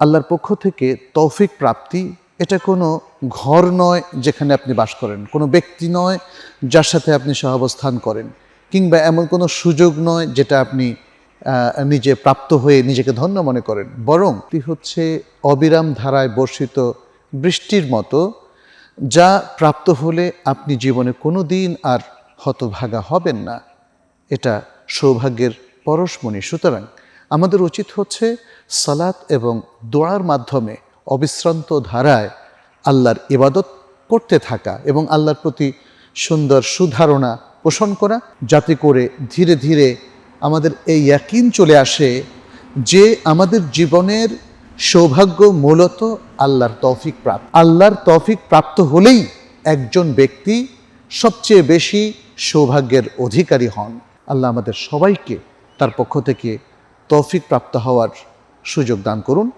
আল্লাহর পক্ষ থেকে তৌফিক প্রাপ্তি এটা কোনো ঘর নয় যেখানে আপনি বাস করেন, কোনো ব্যক্তি নয় যার সাথে আপনি সহাবস্থান করেন, কিংবা এমন কোনো সুযোগ নয় যেটা আপনি নিজে প্রাপ্ত হয়ে নিজেকে ধন্য মনে করেন। বরং এটি হচ্ছে অবিরাম ধারায় বর্ষিত বৃষ্টির মতো, যা প্রাপ্ত হলে আপনি জীবনে কোনো দিন আর হতভাগা হবেন না। এটা সৌভাগ্যের পরশমণি। সুতরাং আমাদের উচিত হচ্ছে সালাত এবং দোয়ার মাধ্যমে অবিশ্রান্ত ধারায় আল্লাহর ইবাদত করতে থাকা এবং আল্লাহর প্রতি সুন্দর সুধারণা পোষণ করা, যাতে করে ধীরে ধীরে আমাদের এই ইয়াকিন চলে আসে যে আমাদের জীবনের সৌভাগ্য মূলত আল্লাহর তৌফিক প্রাপ্ত। আল্লাহর তৌফিক প্রাপ্ত হলেই একজন ব্যক্তি সবচেয়ে বেশি সৌভাগ্যের অধিকারী হন। আল্লাহ আমাদের সবাইকে তার পক্ষ থেকে তৌফিক প্রাপ্ত হওয়ার সুযোগ দান করুন।